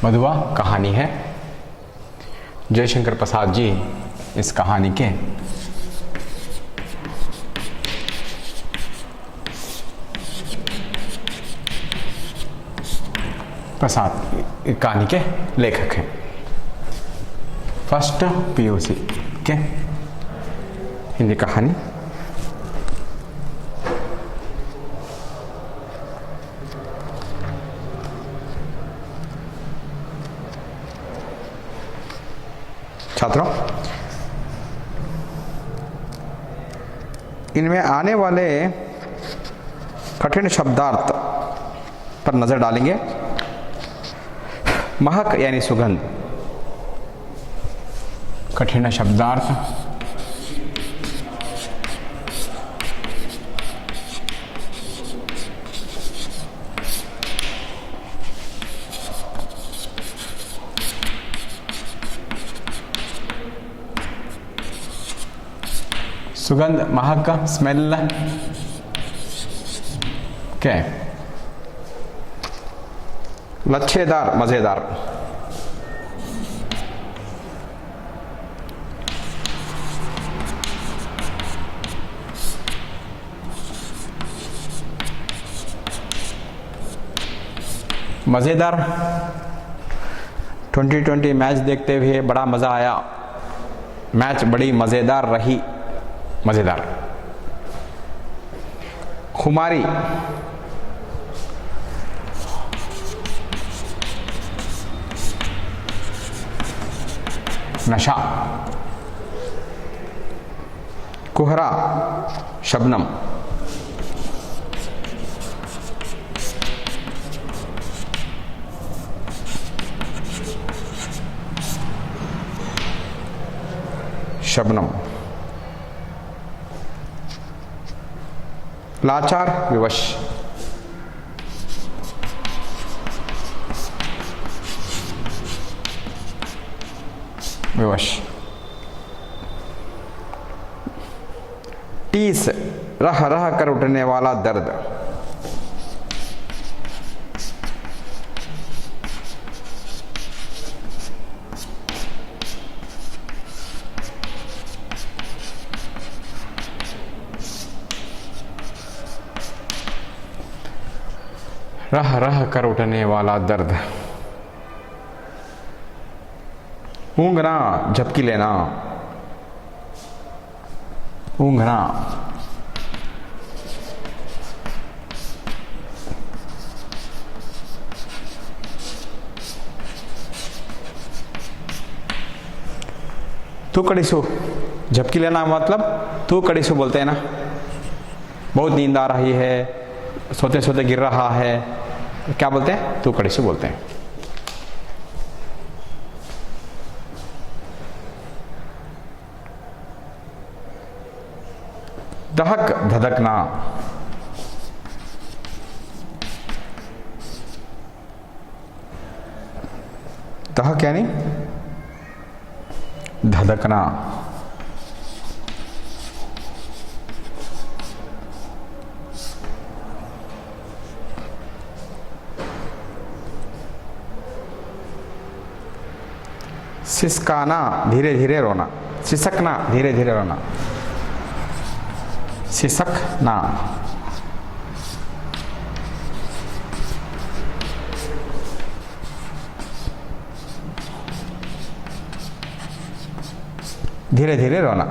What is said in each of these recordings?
मधुआ कहानी है। जयशंकर प्रसाद जी इस कहानी के कहानी के लेखक हैं। फर्स्ट पीयूसी के हिंदी कहानी। छात्रों, इनमें आने वाले कठिन शब्दार्थ पर नजर डालेंगे। महक यानी सुगंध, कठिन शब्दार्थ, सुगंध, महक, स्मेल, क्या है? लच्छेदार, मजेदार। मजेदार। 2020 मैच देखते हुए बड़ा मजा आया। मैच बड़ी मजेदार रही। मजेदार। खुमारी, नशा। कुहरा, शबनम। शबनम। लाचार, विवश। विवश। टीस, रह रह कर उठने वाला दर्द। रह रह कर उठने वाला दर्द। ऊँघना, झपकी लेना। ऊँघना। तू कड़ीसू, झपकी लेना मतलब तू कड़ीसू बोलते हैं ना। बहुत नींद आ रही है, सोते सोते गिर रहा है, क्या बोलते हैं? तू कड़ीसू बोलते हैं। दहक, धधकना। दहक यानी धधकना। सिसकाना, धीरे धीरे रोना। सिसकना, धीरे धीरे रोना। सिसकना। धीरे धीरे रोना।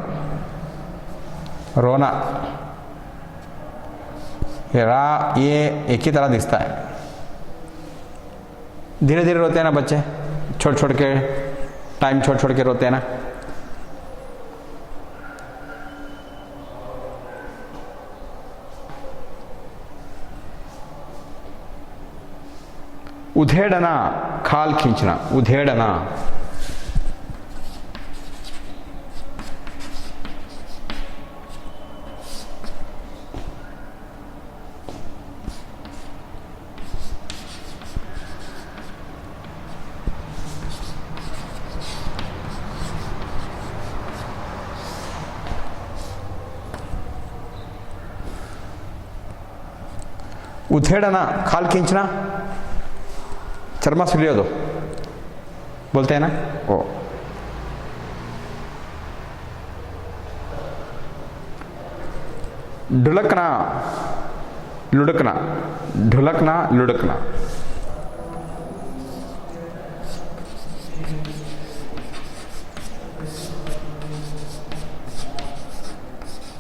रोना, ये एक ही तरह दिखता है। धीरे धीरे रोते हैं ना बच्चे, छोड़ छोड़ के, टाइम छोड़ छोड़ के रोते हैं ना। उधेड़ना, खाल खींचना। उधेड़ना। ಉಥೇಡನ, ಕಾಲು ಕಿಂಚನ, ಚರ್ಮ ಸುಲಿಯೋದು, बोलते हैं ना वो। ढुलकना, लुढ़कना, ढुलकना, लुढ़कना।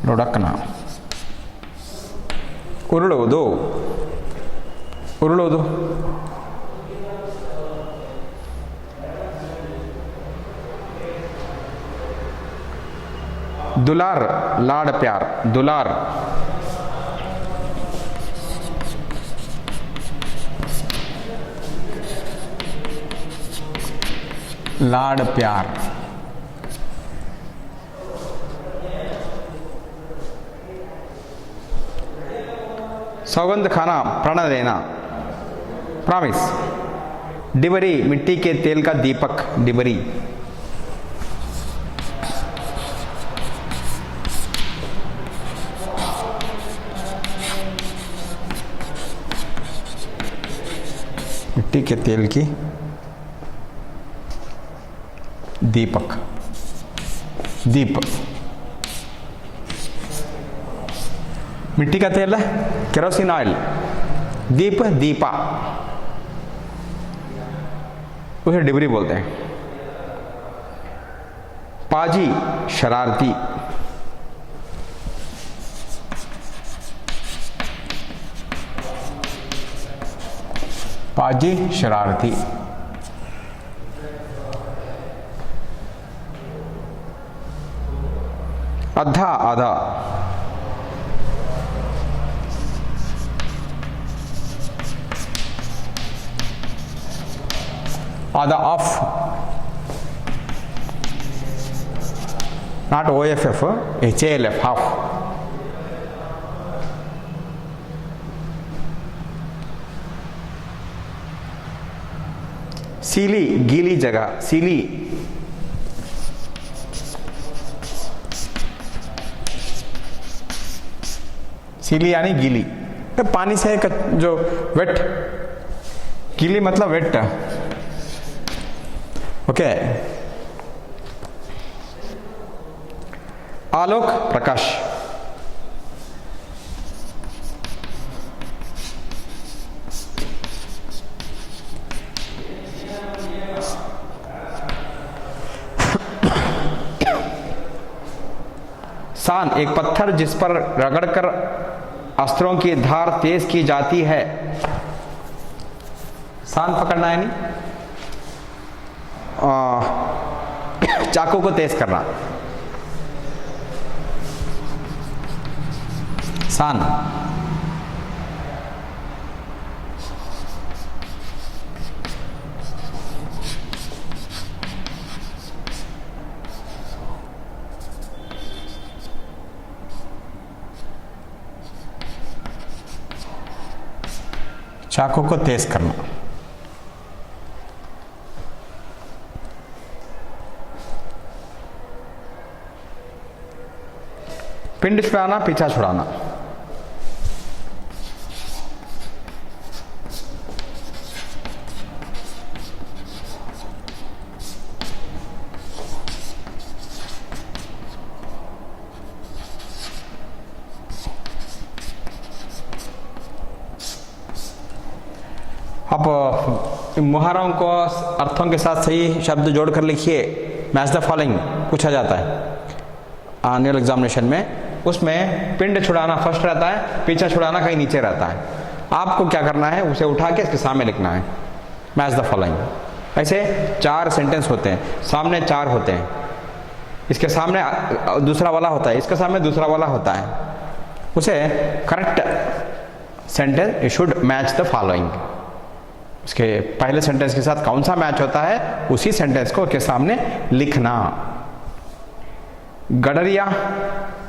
लुढ़कना, उरुळुವುದು, उरुळुವುದು, दुलार, लाड़ प्यार, दुलार, लाड़ प्यार, सौगंध खाना, प्रण देना, प्रॉमिस। डिबरी, मिट्टी के तेल का दीपक, डिबरी। मिट्टी के तेल की दीपक, दीप। मिट्टी का तेल है केरोसिन ऑयल, दीप, दीपा, उसे डिबरी बोलते हैं। पाजी, शरारती, पाजी, शरारती। अद्धा, आधा, आधा, off, not OFF, HALF, half. सीली, गीली जगह, सीली, सीली यानी गीली, पानी से जो वेट, गीली मतलब वेट, ओके। आलोक, प्रकाश, सान, एक पत्थर जिस पर रगड़कर अस्त्रों की धार तेज की जाती है। सान पकड़ना है नहीं, चाकू को तेज करना, सान। चाकू को तेज करना। पिंड छुड़ाना, पीछा छुड़ाना, आप मुहावरों को अर्थों के साथ सही शब्द जोड़कर लिखिए। मैच द फॉलोइंग पूछा जाता है एनुअल एग्जामिनेशन में, उसमें पिंड छुड़ाना फर्स्ट रहता है, पीछा छुड़ाना कहीं नीचे रहता है। आपको क्या करना है, उसे उठा के इसके सामने लिखना है, मैच द फॉलोइंग। ऐसे 4 सेंटेंस होते हैं, सामने 4 होते हैं, इसके सामने दूसरा वाला होता है, इसके सामने दूसरा वाला होता है, उसे correct sentence you should match the following. उसके पहले सेंटेंस के साथ कौन सा मैच होता है, उसी सेंटेंस को के सामने लिखना। गडरिया,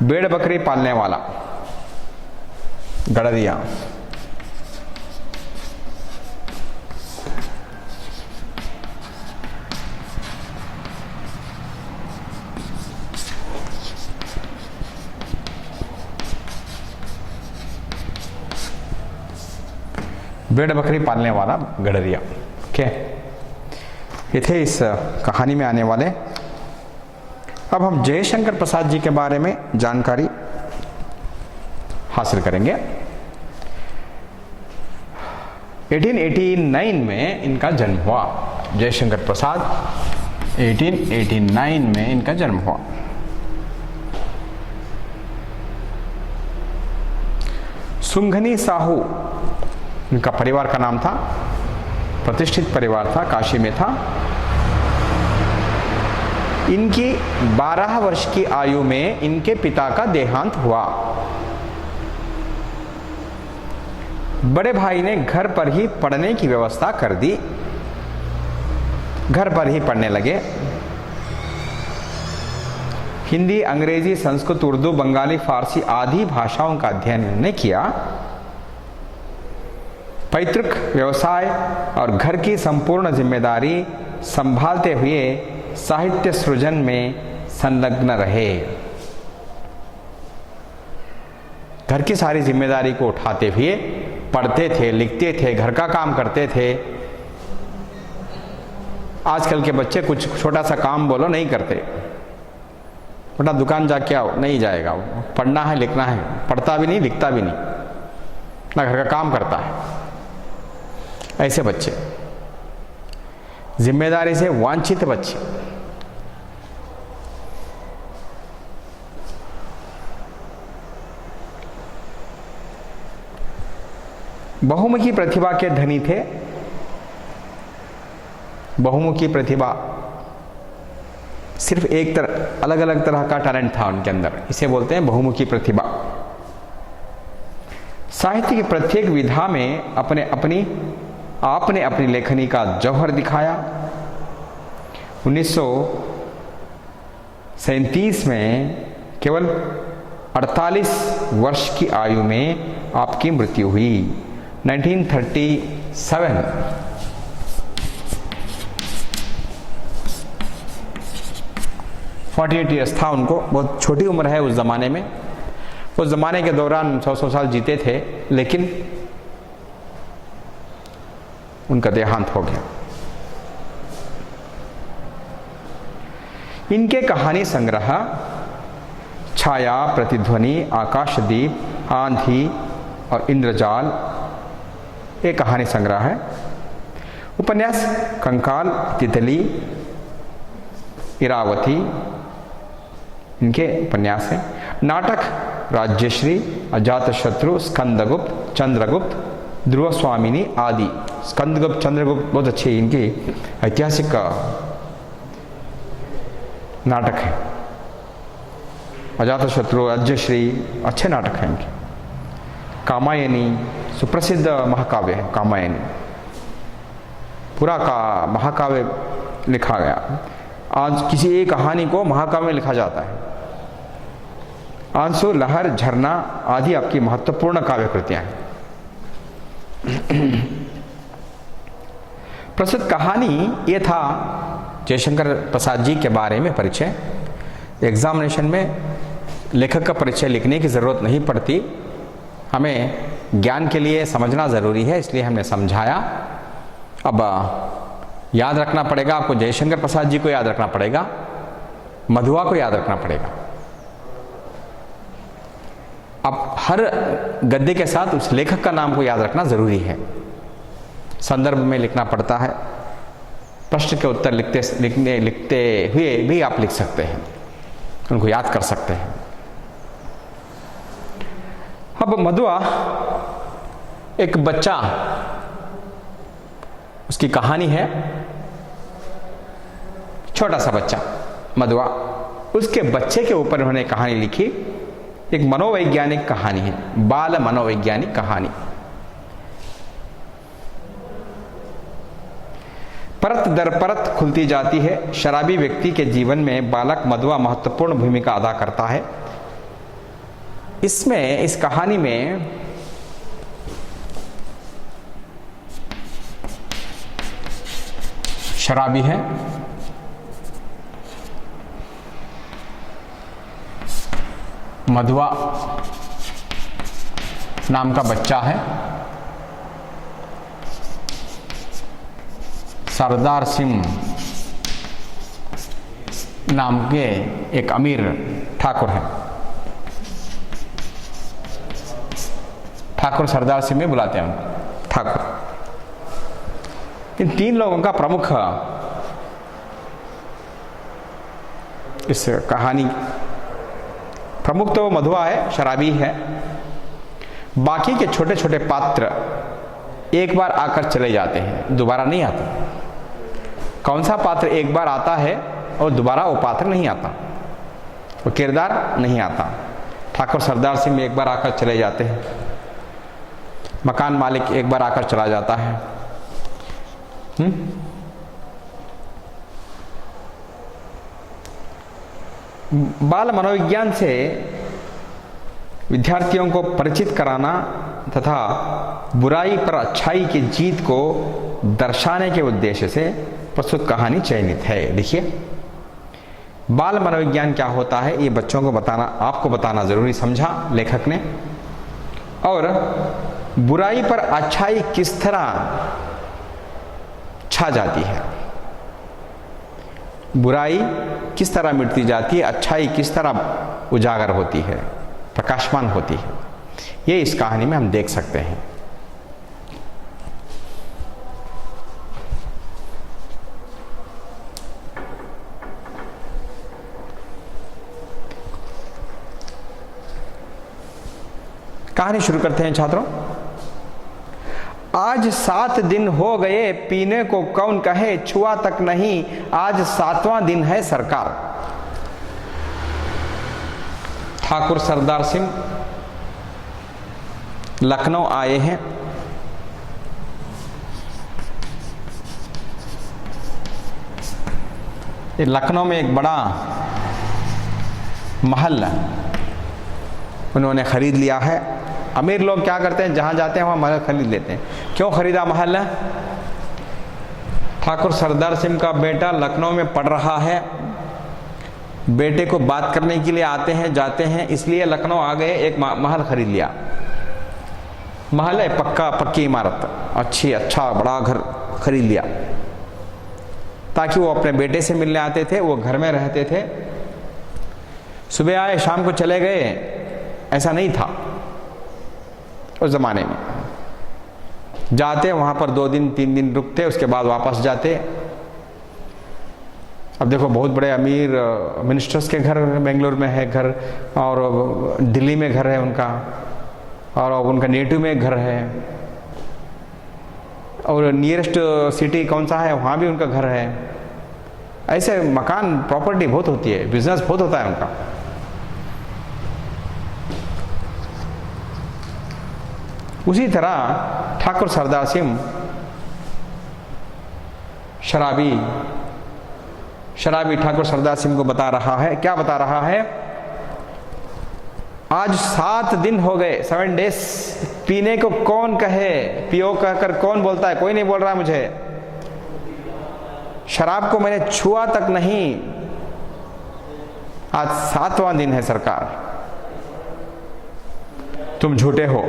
भेड़ बकरी पालने वाला, गडरिया। भेड़ बकरी पालने वाला गडरिया, ओके। ये थे इस कहानी में आने वाले। अब हम जयशंकर प्रसाद जी के बारे में जानकारी हासिल करेंगे। 1889 में इनका जन्म हुआ। जयशंकर प्रसाद 1889 में इनका जन्म हुआ। सुंघनी साहू इनका परिवार का नाम था, प्रतिष्ठित परिवार था, काशी में था। इनकी 12 वर्ष की आयु में इनके पिता का देहांत हुआ। बड़े भाई ने घर पर ही पढ़ने की व्यवस्था कर दी, घर पर ही पढ़ने लगे। हिंदी, अंग्रेजी, संस्कृत, उर्दू, बंगाली, फारसी आदि भाषाओं का अध्ययन इन्होंने किया। पैतृक व्यवसाय और घर की संपूर्ण जिम्मेदारी संभालते हुए साहित्य सृजन में संलग्न रहे। घर की सारी जिम्मेदारी को उठाते हुए पढ़ते थे, लिखते थे, घर का काम करते थे। आजकल के बच्चे कुछ छोटा सा काम बोलो नहीं करते, बेटा दुकान जाके आओ, नहीं जाएगा। पढ़ना है, लिखना है, पढ़ता भी नहीं, लिखता भी नहीं, ना घर का काम करता है। ऐसे बच्चे, जिम्मेदारी से वांछित बच्चे। बहुमुखी प्रतिभा के धनी थे। बहुमुखी प्रतिभा, सिर्फ एक तरह, अलग अलग तरह का टैलेंट था उनके अंदर, इसे बोलते हैं बहुमुखी प्रतिभा। साहित्य की प्रत्येक विधा में आपने अपनी लेखनी का जौहर दिखाया। 1937 में केवल 48 वर्ष की आयु में आपकी मृत्यु हुई। 1937 48 ईयर्स था उनको। बहुत छोटी उम्र है उस ज़माने में। उस ज़माने के दौरान 100 साल जीते थे, लेकिन उनका देहांत हो गया। इनके कहानी संग्रह छाया, प्रतिध्वनि, आकाशदीप, आंधी और इंद्रजाल एक कहानी संग्रह है। उपन्यास कंकाल, तितली, इरावती इनके उपन्यास हैं। नाटक राज्यश्री, अजातशत्रु, स्कंदगुप्त, चंद्रगुप्त, ध्रुव स्वामिनी आदि। स्कंदगुप्त, चंद्रगुप्त बहुत अच्छी इनकी ऐतिहासिक नाटक है। अजातशत्रु, राज्यश्री अच्छे नाटक हैं इनके। कामायनी सुप्रसिद्ध महाकाव्य है। कामायनी पूरा का महाकाव्य लिखा गया। आज किसी एक कहानी को महाकाव्य में लिखा जाता है। आंसू, लहर, झरना आदि आपकी महत्वपूर्ण काव्य कृतियां हैं। प्रसिद्ध कहानी ये था जयशंकर प्रसाद जी के बारे में परिचय। एग्जामिनेशन में लेखक का परिचय लिखने की ज़रूरत नहीं पड़ती, हमें ज्ञान के लिए समझना ज़रूरी है, इसलिए हमने समझाया। अब याद रखना पड़ेगा आपको, जयशंकर प्रसाद जी को याद रखना पड़ेगा, मधुआ को याद रखना पड़ेगा। अब हर गद्य के साथ उस लेखक का नाम को याद रखना ज़रूरी है। संदर्भ में लिखना पड़ता है। प्रश्न के उत्तर लिखते हुए भी आप लिख सकते हैं, उनको याद कर सकते हैं। अब मधुआ एक बच्चा, उसकी कहानी है। छोटा सा बच्चा मधुआ, उसके बच्चे के ऊपर उन्होंने कहानी लिखी। एक मनोवैज्ञानिक कहानी है, बाल मनोवैज्ञानिक कहानी। परत दर परत खुलती जाती है। शराबी व्यक्ति के जीवन में बालक मधुआ महत्वपूर्ण भूमिका अदा करता है। इसमें, इस कहानी में शराबी है, मधुआ नाम का बच्चा है, सरदार सिंह नाम के एक अमीर ठाकुर हैं। ठाकुर सरदार सिंह में बुलाते हैं उनको ठाकुर। इन 3 लोगों का प्रमुख इस कहानी प्रमुख तो मधुआ है, शराबी है। बाकी के छोटे छोटे पात्र एक बार आकर चले जाते हैं, दोबारा नहीं आते। कौन सा पात्र एक बार आता है और दोबारा वो पात्र नहीं आता, वो किरदार नहीं आता। ठाकुर सरदार सिंह में एक बार आकर चले जाते हैं, मकान मालिक एक बार आकर चला जाता है। बाल मनोविज्ञान से विद्यार्थियों को परिचित कराना तथा बुराई पर अच्छाई की जीत को दर्शाने के उद्देश्य से प्रस्तुत कहानी चयनित है। देखिए, बाल मनोविज्ञान क्या होता है ये बच्चों को बताना, आपको बताना जरूरी समझा लेखक ने। और बुराई पर अच्छाई किस तरह छा जाती है, बुराई किस तरह मिटती जाती है, अच्छाई किस तरह उजागर होती है, प्रकाशमान होती है, ये इस कहानी में हम देख सकते हैं। कहानी शुरू करते हैं छात्रों। आज 7 दिन हो गए, पीने को कौन कहे, छुआ तक नहीं, आज 7वां दिन है सरकार। ठाकुर सरदार सिंह लखनऊ आए हैं। लखनऊ में एक बड़ा महल उन्होंने खरीद लिया है। अमीर लोग क्या करते हैं, जहां जाते हैं वहां महल खरीद लेते हैं। क्यों खरीदा महल? ठाकुर सरदार सिंह का बेटा लखनऊ में पढ़ रहा है, बेटे को बात करने के लिए आते हैं जाते हैं, इसलिए लखनऊ आ गए, एक महल खरीद लिया। महल है पक्की इमारत, अच्छा बड़ा घर खरीद लिया, ताकि वो अपने बेटे से मिलने आते थे, वो घर में रहते थे। सुबह आए शाम को चले गए, ऐसा नहीं था उस जमाने में। जाते वहां पर 2 दिन 3 दिन रुकते, उसके बाद वापस जाते। अब देखो, बहुत बड़े अमीर मिनिस्टर्स के घर बेंगलोर में है घर, और दिल्ली में घर है उनका, और उनका नेटिव में घर है, और नियरेस्ट सिटी कौन सा है वहाँ भी उनका घर है। ऐसे मकान प्रॉपर्टी बहुत होती है, बिजनेस बहुत होता है उनका। उसी तरह ठाकुर सरदार सिंह शराबी ठाकुर सरदार सिंह को बता रहा है, क्या बता रहा है? आज 7 दिन हो गए, 7 डेज, पीने को कौन कहे, पियो कहकर कौन बोलता है, कोई नहीं बोल रहा मुझे। शराब को मैंने छुआ तक नहीं, आज 7वां दिन है सरकार। तुम झूठे हो,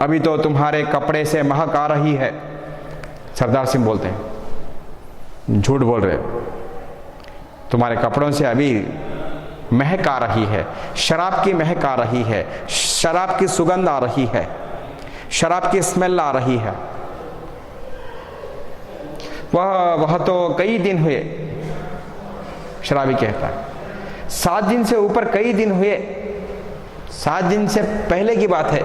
अभी तो तुम्हारे कपड़े से महक आ रही है। सरदार सिंह बोलते हैं, झूठ बोल रहे हो, तुम्हारे कपड़ों से अभी महक आ रही है, शराब की महक आ रही है, शराब की सुगंध आ रही है, शराब की स्मेल आ रही है। वह तो कई दिन हुए, शराबी कहता है, 7 दिन से ऊपर कई दिन हुए, 7 दिन से पहले की बात है।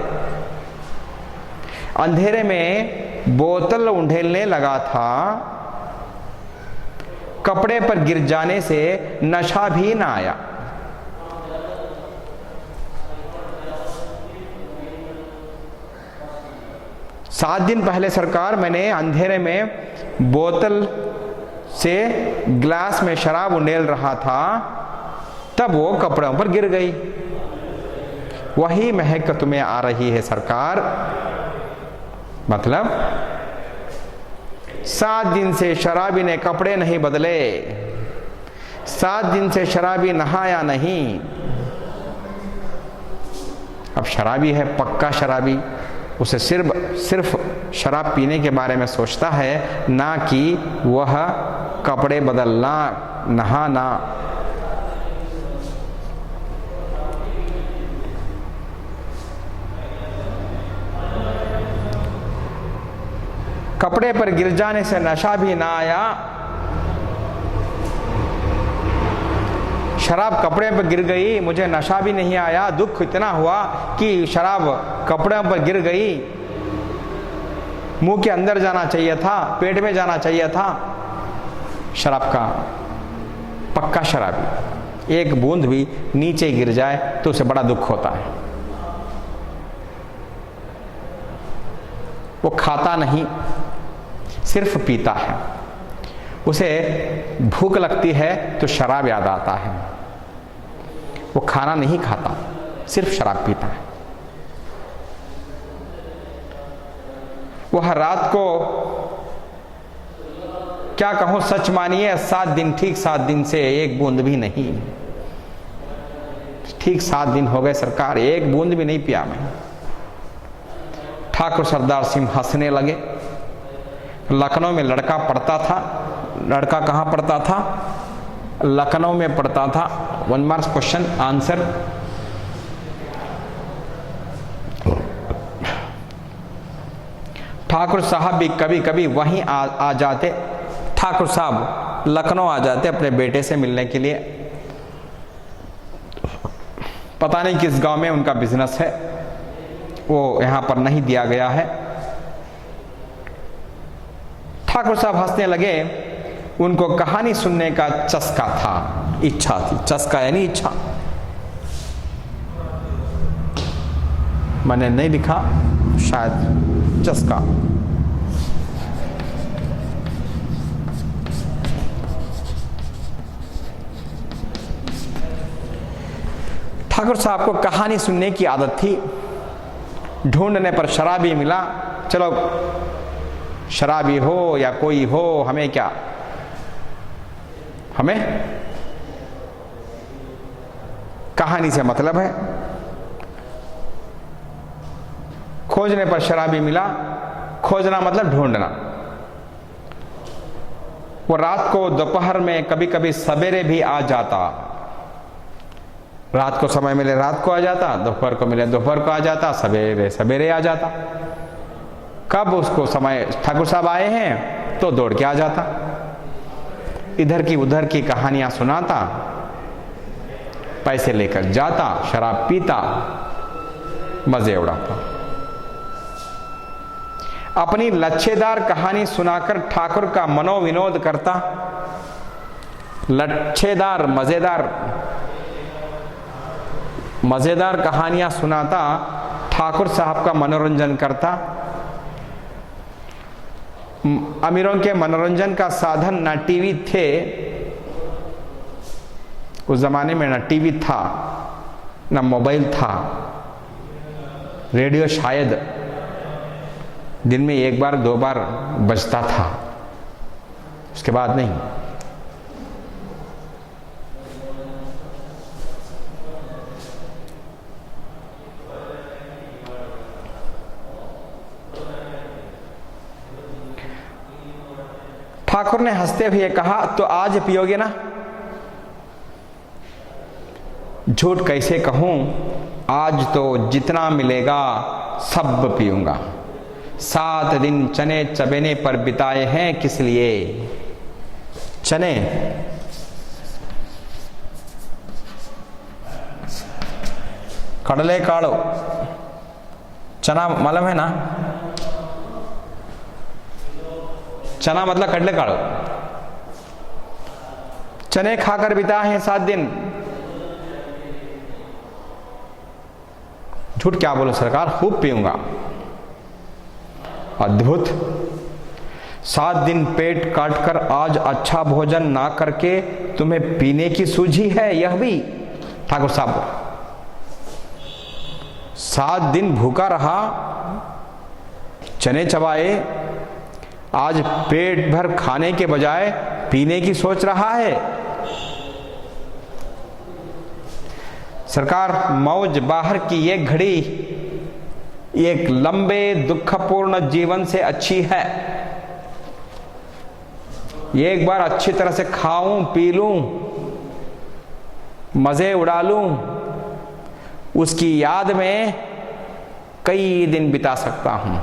अंधेरे में बोतल उंडेलने लगा था, कपड़े पर गिर जाने से नशा भी ना आया। सात दिन पहले सरकार, मैंने अंधेरे में बोतल से ग्लास में शराब उंडेल रहा था, तब वो कपड़ों पर गिर गई। वही महक तुम्हें आ रही है सरकार। मतलब 7 दिन से शराबी ने कपड़े नहीं बदले, 7 दिन से शराबी नहाया नहीं। अब शराबी है, पक्का शराबी, उसे सिर्फ शराब पीने के बारे में सोचता है, ना कि वह कपड़े बदलना, नहाना, कपड़े पर गिर जाने से नशा भी ना आया। शराब कपड़े पर गिर गई, मुझे नशा भी नहीं आया। दुख इतना हुआ कि शराब कपड़े पर गिर गई, मुंह के अंदर जाना चाहिए था, पेट में जाना चाहिए था। शराब का पक्का शराबी एक बूंद भी नीचे गिर जाए तो उसे बड़ा दुख होता है। वो खाता नहीं, सिर्फ पीता है। उसे भूख लगती है तो शराब याद आता है। वो खाना नहीं खाता, सिर्फ शराब पीता है। वो हर रात को, क्या कहूं, सच मानिए 7 दिन, ठीक 7 दिन से एक बूंद भी नहीं। ठीक 7 दिन हो गए सरकार, एक बूंद भी नहीं पिया मैं। ठाकुर सरदार सिंह हंसने लगे। लखनऊ में लड़का पढ़ता था। लड़का कहाँ पढ़ता था? लखनऊ में पढ़ता था। 1 मार्क्स क्वेश्चन आंसर। ठाकुर साहब भी कभी कभी वहीं आ जाते। ठाकुर साहब लखनऊ आ जाते अपने बेटे से मिलने के लिए। पता नहीं किस गांव में उनका बिजनेस है, वो यहां पर नहीं दिया गया है। ठाकुर साहब हंसने लगे। उनको कहानी सुनने का चस्का था, इच्छा थी। चस्का यानी इच्छा। मैंने नहीं लिखा, शायद चस्का। ठाकुर साहब को कहानी सुनने की आदत थी। ढूंढने पर शराबी मिला, चलो शराबी हो या कोई हो, हमें क्या, हमें कहानी से मतलब है। खोजने पर शराबी मिला। खोजना मतलब ढूंढना। वो रात को, दोपहर में, कभी कभी सवेरे भी आ जाता। रात को समय मिले रात को आ जाता, दोपहर को मिले दोपहर को आ जाता, सवेरे सवेरे आ जाता। कब उसको समय, ठाकुर साहब आए हैं तो दौड़ के आ जाता। इधर की उधर की कहानियां सुनाता, पैसे लेकर जाता, शराब पीता, मजे उड़ाता। अपनी लच्छेदार कहानी सुनाकर ठाकुर का मनोविनोद करता। लच्छेदार, मजेदार कहानियां सुनाता, ठाकुर साहब का मनोरंजन करता। अमीरों के मनोरंजन का साधन ना टीवी थे, उस जमाने में ना टीवी था, ना मोबाइल था, रेडियो शायद दिन में 1 बार 2 बार बजता था, उसके बाद नहीं। ठाकुर ने हंसते हुए कहा, तो आज पियोगे ना? झूठ कैसे कहूं, आज तो जितना मिलेगा सब पीऊंगा। 7 दिन चने चबेने पर बिताए हैं, किस लिए? चने, कड़ले काड़ो, चना मालूम है ना? चना मतलब कडले काढ़ो। चने खाकर बिताए हैं 7 दिन। झूठ क्या बोलो सरकार, खूब पीऊंगा। अद्भुत। 7 दिन पेट काटकर आज अच्छा भोजन ना करके तुम्हें पीने की सूझी है, यह भी ठाकुर साहब। 7 दिन भूखा रहा, चने चबाए, आज पेट भर खाने के बजाय पीने की सोच रहा है। सरकार, मौज बाहर की ये घड़ी एक लंबे दुखपूर्ण जीवन से अच्छी है। एक बार अच्छी तरह से खाऊं, पी लूं, मजे उड़ा लूं, उसकी याद में कई दिन बिता सकता हूं।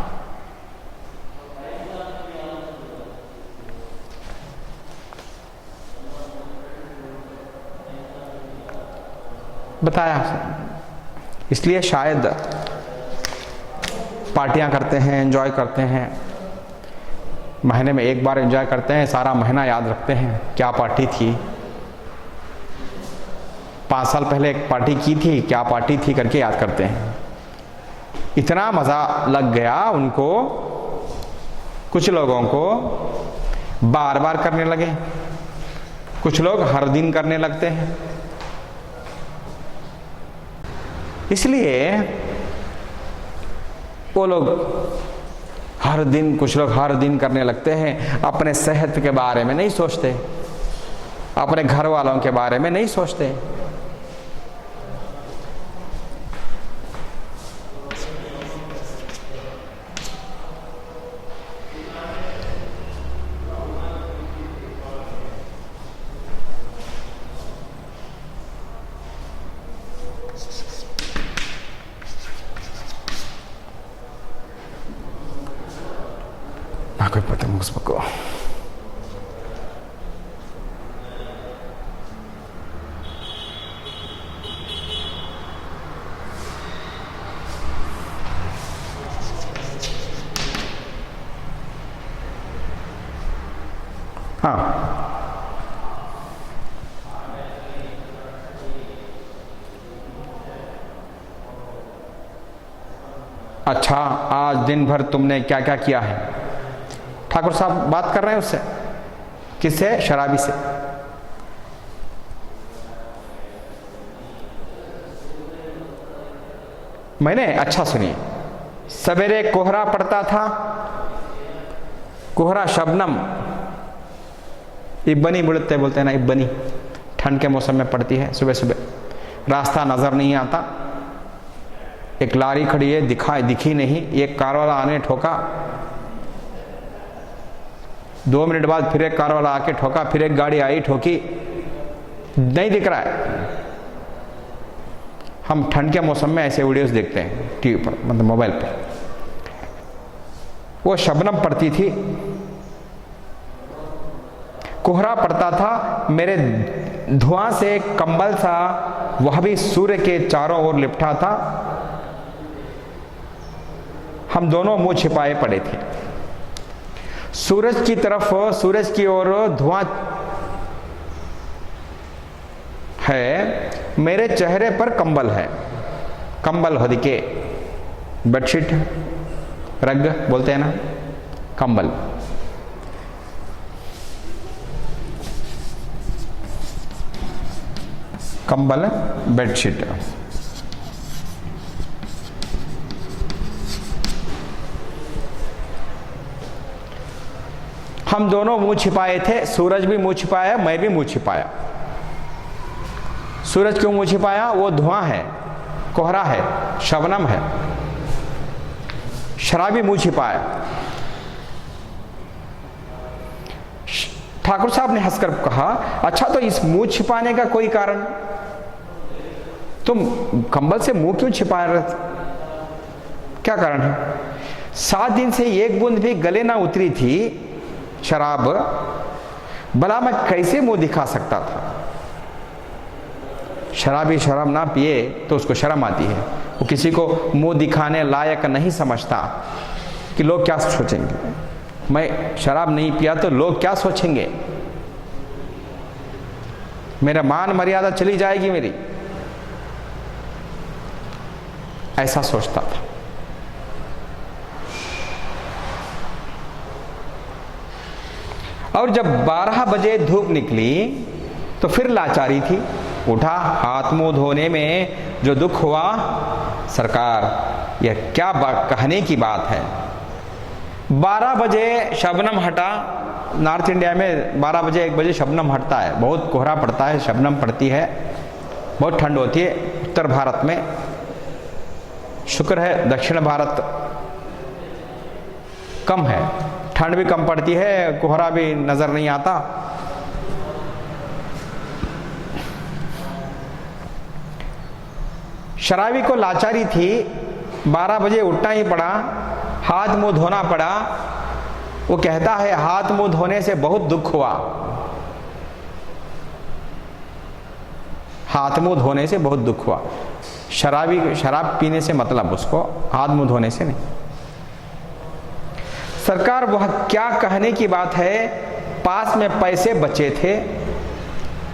बताया। इसलिए शायद पार्टियां करते हैं, एंजॉय करते हैं, महीने में एक बार एंजॉय करते हैं, सारा महीना याद रखते हैं क्या पार्टी थी, 5 साल पहले एक पार्टी की थी, क्या पार्टी थी करके याद करते हैं। इतना मज़ा लग गया उनको, कुछ लोगों को बार बार करने लगे, कुछ लोग हर दिन करने लगते हैं। इसलिए वो लोग हर दिन, कुछ लोग हर दिन करने लगते हैं। अपने सेहत के बारे में नहीं सोचते, अपने घर वालों के बारे में नहीं सोचते। Aku potong sepaku. हाँ, अच्छा आज दिन भर तुमने क्या क्या किया है? ठाकुर साहब बात कर रहे हैं उससे, किससे? शराबी से। मैंने, अच्छा सुनिए, सवेरे कोहरा पड़ता था, कोहरा शबनम, इब्बनी बोलते हैं ना, इब्बनी ठंड के मौसम में पड़ती है सुबह सुबह। रास्ता नजर नहीं आता, एक लारी खड़ी है, दिखी नहीं, एक कार वाला आने ठोका, 2 मिनट बाद फिर एक कार वाला आके ठोका, फिर एक गाड़ी आई ठोकी, नहीं दिख रहा है। हम ठंड के मौसम में ऐसे वीडियोस देखते हैं टीवी पर, मतलब मोबाइल पर। वो शबनम पड़ती थी, कोहरा पड़ता था, मेरे धुआं से कंबल सा वह भी सूर्य के चारों ओर लिपटा था। हम दोनों मुंह छिपाए पड़े थे, सूरज की तरफ, सूरज की ओर धुआं है, मेरे चेहरे पर कंबल है, कंबल होदिके, बेडशीट, रग बोलते हैं ना, कंबल। कंबल, बेडशीट। हम दोनों मुंह छिपाए थे, सूरज भी मुंह छिपाया, मैं भी मुंह छिपाया। सूरज क्यों मुंह छिपाया? वो धुआं है, कोहरा है, शबनम है। शराबी मुंह छिपाया। ठाकुर साहब ने हंसकर कहा, अच्छा तो इस मुंह छिपाने का कोई कारण? तुम कंबल से मुंह क्यों छिपा रहे थे? क्या कारण है? 7 दिन से एक बूंद भी गले ना उतरी थी शराब, भला मैं कैसे मुंह दिखा सकता था? शराबी शराब ना पिए तो उसको शर्म आती है, वो किसी को मुंह दिखाने लायक नहीं समझता कि लोग क्या सोचेंगे। मैं शराब नहीं पिया तो लोग क्या सोचेंगे, मेरा मान मर्यादा चली जाएगी मेरी, ऐसा सोचता था। और जब 12 बजे धूप निकली तो फिर लाचारी थी। उठा, हाथ मुंह धोने में जो दुख हुआ, सरकार यह क्या कहने की बात है। 12 बजे शबनम हटा। नॉर्थ इंडिया में 12 बजे 1 बजे शबनम हटता है, बहुत कोहरा पड़ता है, शबनम पड़ती है, बहुत ठंड होती है उत्तर भारत में। शुक्र है दक्षिण भारत कम है, ठंड भी कम पड़ती है, कोहरा भी नजर नहीं आता। शराबी को लाचारी थी, 12 बजे उठना ही पड़ा, हाथ मुंह धोना पड़ा। वो कहता है हाथ मुंह धोने से बहुत दुख हुआ, हाथ मुंह धोने से बहुत दुख हुआ। शराब पीने से मतलब उसको हाथ मुंह धोने से नहीं। सरकार वह क्या कहने की बात है, पास में पैसे बचे थे।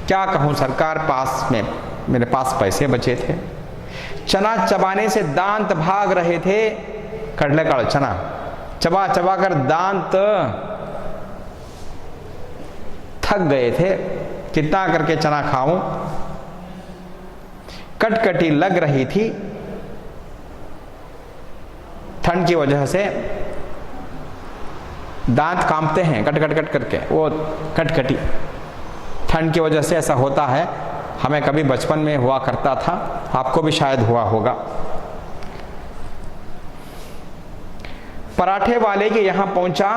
क्या कहूं सरकार, पास में मेरे पास पैसे बचे थे। चना चबाने से दांत भाग रहे थे। कड़ले का चना चबा चबा कर दांत थक गए थे। कितना करके चना खाऊं। कटकटी लग रही थी ठंड की वजह से। दांत कांपते हैं कट कट कट करके, वो कटकटी ठंड की वजह से ऐसा होता है। हमें कभी बचपन में हुआ करता था, आपको भी शायद हुआ होगा। पराठे वाले के यहां पहुंचा।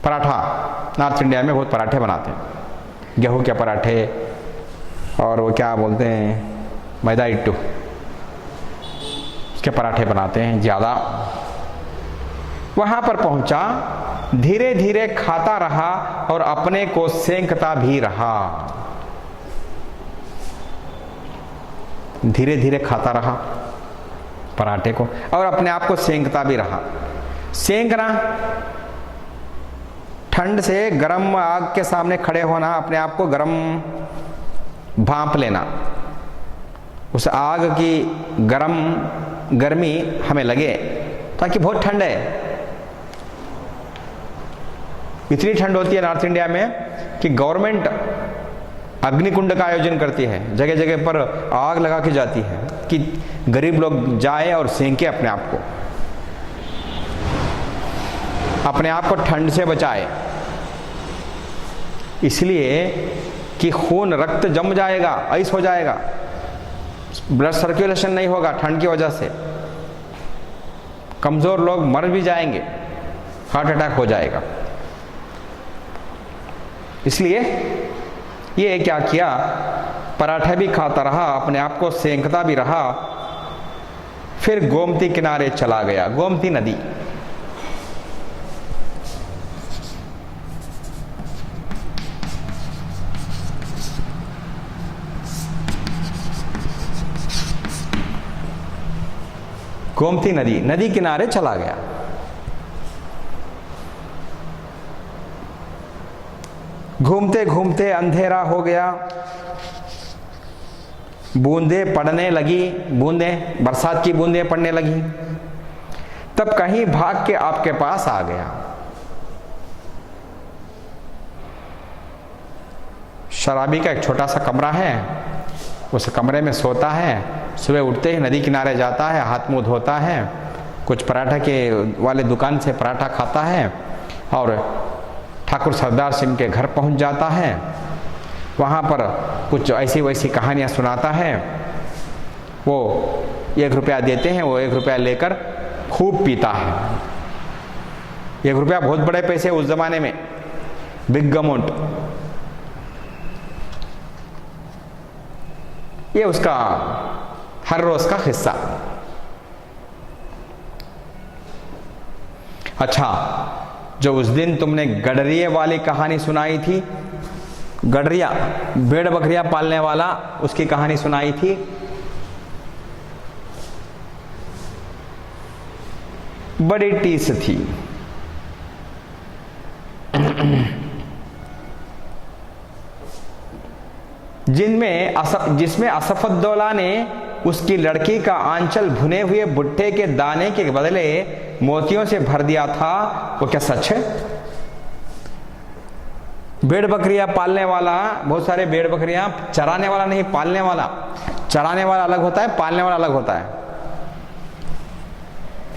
पराठा, नॉर्थ इंडिया में बहुत पराठे बनाते हैं, गेहूं के पराठे और वो क्या बोलते हैं, मैदा इट्टू, उसके पराठे बनाते हैं ज़्यादा। वहां पर पहुंचा, धीरे धीरे खाता रहा और अपने को सेंकता भी रहा। धीरे धीरे खाता रहा पराठे को और अपने आप को सेंकता भी रहा। सेंकना, ठंड से गर्म आग के सामने खड़े होना, अपने आप को गर्म भांप लेना, उस आग की गर्मी हमें लगे ताकि बहुत ठंड है। इतनी ठंड होती है नॉर्थ इंडिया में कि गवर्नमेंट अग्निकुंड का आयोजन करती है, जगह जगह पर आग लगा के जाती है कि गरीब लोग जाए और सेंके अपने आप को ठंड से बचाए। इसलिए कि खून रक्त जम जाएगा, आइस हो जाएगा, ब्लड सर्कुलेशन नहीं होगा ठंड की वजह से, कमजोर लोग मर भी जाएंगे, हार्ट अटैक हो जाएगा। इसलिए ये क्या किया, पराठे भी खाता रहा, अपने आप को सेंकता भी रहा। फिर गोमती किनारे चला गया, गोमती नदी। गोमती नदी किनारे चला गया। घूमते घूमते अंधेरा हो गया, बूंदें पड़ने लगी, बूंदें, बरसात की बूंदें पड़ने लगी। तब कहीं भाग के आपके पास आ गया। शराबी का एक छोटा सा कमरा है, उस कमरे में सोता है। सुबह उठते ही नदी किनारे जाता है, हाथ मुंह धोता है, कुछ पराठा के वाले दुकान से पराठा खाता है और ठाकुर सरदार सिंह के घर पहुंच जाता है। वहाँ पर कुछ ऐसी वैसी कहानियाँ सुनाता है। वो 1 रुपया देते हैं, वो 1 रुपया लेकर खूब पीता है। 1 रुपया बहुत बड़े पैसे उस जमाने में, बिग अमाउंट। ये उसका हर रोज का हिस्सा। अच्छा, जो उस दिन तुमने गडरिये वाली कहानी सुनाई थी, गडरिया भेड़ बकरियां पालने वाला, उसकी कहानी सुनाई थी, बड़ी टीस थी। जिसमें असफुद्दौला ने उसकी लड़की का आंचल भुने हुए भुट्टे के दाने के बदले मोतियों से भर दिया था, वो क्या सच है? भेड़ बकरियां पालने वाला, बहुत सारे भेड़ बकरियां, चराने वाला नहीं, पालने वाला। चराने वाला अलग होता है, पालने वाला अलग होता है।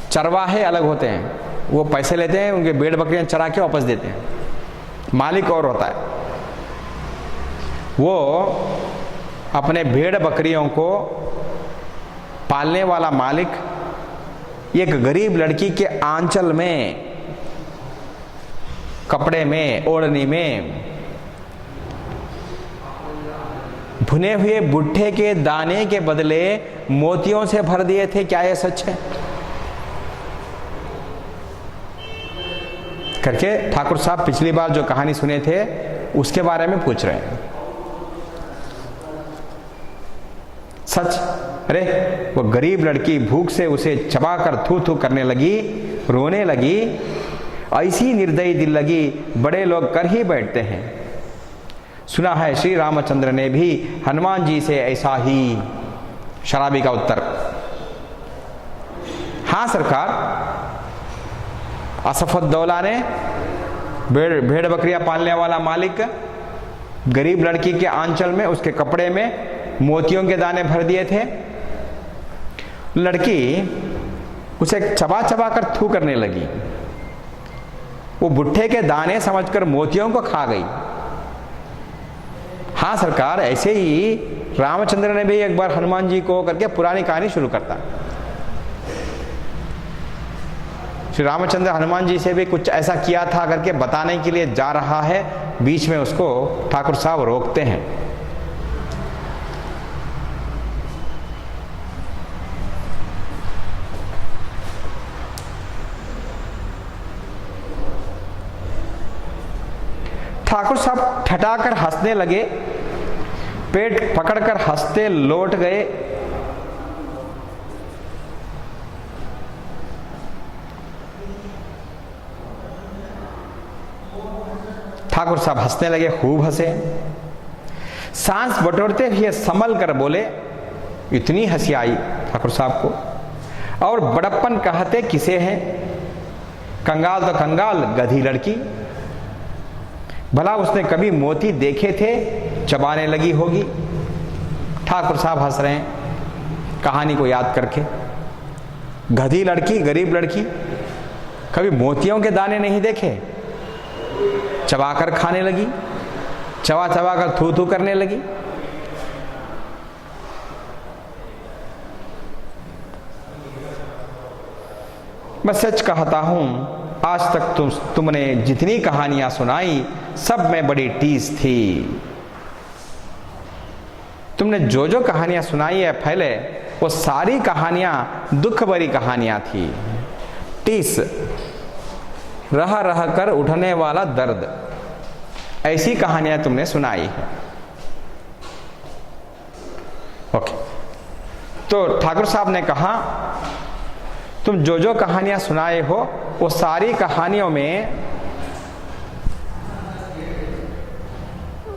चरवाहे अलग होते हैं, वो पैसे लेते हैं, उनके भेड़ बकरियां चरा के वापस देते हैं। मालिक और होता है, वो अपने भेड़ बकरियों को पालने वाला मालिक एक गरीब लड़की के आंचल में, कपड़े में, ओढ़नी में भुने हुए भुट्टे के दाने के बदले मोतियों से भर दिए थे। क्या यह सच है? करके ठाकुर साहब पिछली बार जो कहानी सुने थे उसके बारे में पूछ रहे हैं। सच, अरे वो गरीब लड़की भूख से उसे चबाकर थू थू करने लगी, रोने लगी। ऐसी निर्दयी दिल लगी बड़े लोग कर ही बैठते हैं। सुना है श्री रामचंद्र ने भी हनुमान जी से ऐसा ही। शराबी का उत्तर, हाँ सरकार, असफुद्दौला ने भेड़ बकरियां पालने वाला मालिक गरीब लड़की के आंचल में, उसके कपड़े में मोतियों के दाने भर दिए थे। लड़की उसे चबा चबा कर थू करने लगी। वो भुट्टे के दाने समझकर मोतियों को खा गई। हाँ सरकार, ऐसे ही रामचंद्र ने भी एक बार हनुमान जी को करके पुरानी कहानी शुरू करता। श्री रामचंद्र हनुमान जी से भी कुछ ऐसा किया था करके बताने के लिए जा रहा है, बीच में उसको ठाकुर साहब रोकते हैं। ठाकुर साहब ठठाकर हंसने लगे, पेट पकड़कर हंसते लौट गए। ठाकुर साहब हंसने लगे, खूब हंसे। सांस बटोरते हुए संभल कर बोले, इतनी हंसी आई ठाकुर साहब को, और बड़प्पन कहते किसे हैं? कंगाल तो कंगाल, गधी लड़की। भला उसने कभी मोती देखे थे? चबाने लगी होगी। ठाकुर साहब हंस रहे हैं कहानी को याद करके। गधी लड़की, गरीब लड़की, कभी मोतियों के दाने नहीं देखे, चबाकर खाने लगी, चबा चबा कर थू थू करने लगी। मैं सच कहता हूं, आज तक तुमने जितनी कहानियां सुनाई सब में बड़ी टीस थी। तुमने जो जो कहानियां सुनाई है पहले, वो सारी कहानियां दुख भरी कहानियां थी। टीस, रह रह कर उठने वाला दर्द, ऐसी कहानियां तुमने सुनाई है। ओके, तो ठाकुर साहब ने कहा तुम जो जो कहानियां सुनाए हो वो सारी कहानियों में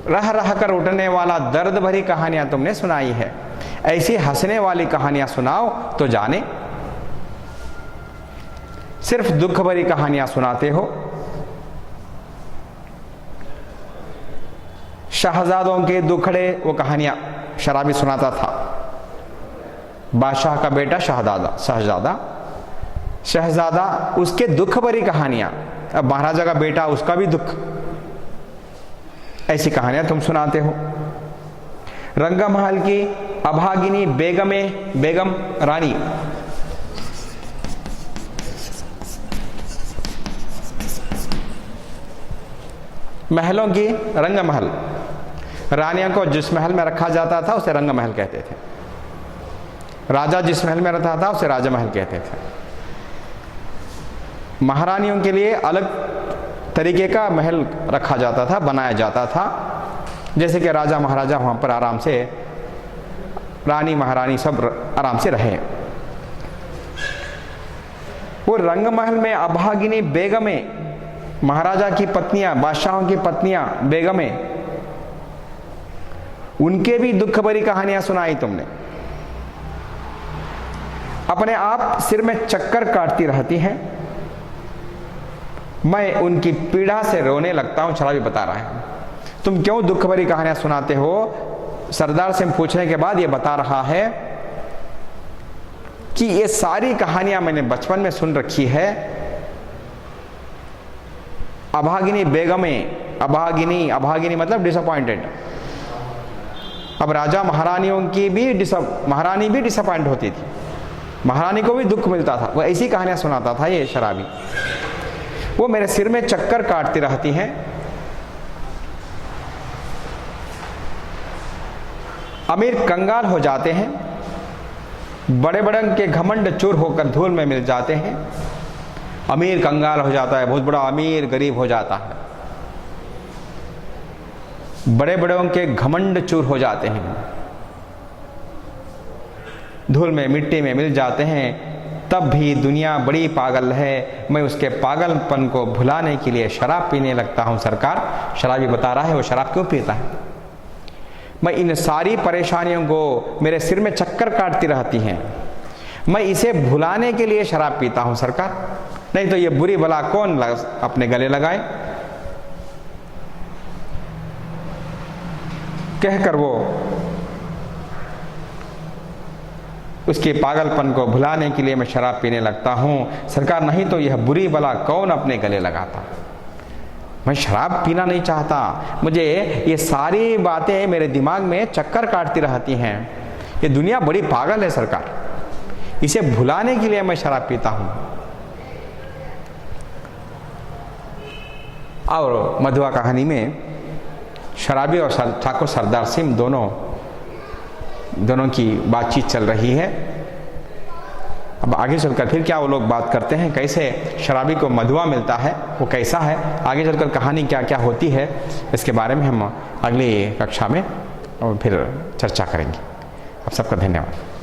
रह रह कर उठने वाला दर्द भरी कहानियां तुमने सुनाई है। ऐसी हंसने वाली कहानियां सुनाओ तो जाने, सिर्फ दुख भरी कहानियां सुनाते हो। शहजादों के दुखड़े वो कहानियां शराबी सुनाता था। बादशाह का बेटा शहजादा, उसके दुख भरी कहानियां। अब महाराजा का बेटा, उसका भी दुख। ऐसी कहानियां तुम सुनाते हो। रंगमहल की अभागिनी बेगम रानी, महलों की रंगमहल, रानियों को जिस महल में रखा जाता था उसे रंगमहल कहते थे। राजा जिस महल में रहता था उसे राजमहल कहते थे। महारानियों के लिए अलग तरीके का महल रखा जाता था, बनाया जाता था, जैसे कि राजा महाराजा वहाँ पर आराम से, रानी महारानी सब आराम से रहे। वो रंगमहल में अभागिनी बेगमें, महाराजा की पत्नियां, बादशाहों की पत्नियां, बेगमें, उनके भी दुख भरी कहानियां सुनाई तुमने। अपने आप सिर में चक्कर काटती रहती हैं। मैं उनकी पीड़ा से रोने लगता हूं। शराबी बता रहा है, तुम क्यों दुख भरी कहानियां सुनाते हो? सरदार से पूछने के बाद ये बता रहा है कि ये सारी कहानियां मैंने बचपन में सुन रखी है। अभागिनी बेगमें, अभागिनी मतलब डिसअपॉइंटेड। अब राजा महारानियों की भी महारानी भी डिसअपॉइंट होती थी, महारानी को भी दुख मिलता था। वो ऐसी कहानियां सुनाता था ये शराबी। वो मेरे सिर में चक्कर काटती रहती हैं। अमीर कंगाल हो जाते हैं, बड़े बड़े के घमंड चूर होकर धूल में मिल जाते हैं। अमीर कंगाल हो जाता है, बहुत बड़ा अमीर गरीब हो जाता है। बड़े बड़ों के घमंड चूर हो जाते हैं। धूल में मिट्टी में मिल जाते हैं, तब भी दुनिया बड़ी पागल है, मैं उसके पागलपन को भुलाने के लिए शराब पीने लगता हूँ सरकार। शराबी बता रहा है वो शराब क्यों पीता है। मैं इन सारी परेशानियों को, मेरे सिर में चक्कर काटती रहती हैं, मैं इसे भुलाने के लिए शराब पीता हूँ सरकार, नहीं तो ये बुरी बला कौन अपने गले लगाए। कहकर वो उसके पागलपन को भुलाने के लिए मैं शराब पीने लगता हूँ सरकार, नहीं तो यह बुरी बला कौन अपने गले लगाता। मैं शराब पीना नहीं चाहता, मुझे ये सारी बातें मेरे दिमाग में चक्कर काटती रहती हैं, ये दुनिया बड़ी पागल है सरकार, इसे भुलाने के लिए मैं शराब पीता हूँ। और मधुआ कहानी में शराबी और ठाकुर सरदार सिंह दोनों की बातचीत चल रही है। अब आगे चलकर फिर क्या वो लोग बात करते हैं, कैसे शराबी को मधुआ मिलता है, वो कैसा है, आगे चलकर कहानी क्या क्या होती है, इसके बारे में हम अगली कक्षा में और फिर चर्चा करेंगे। आप सबका धन्यवाद।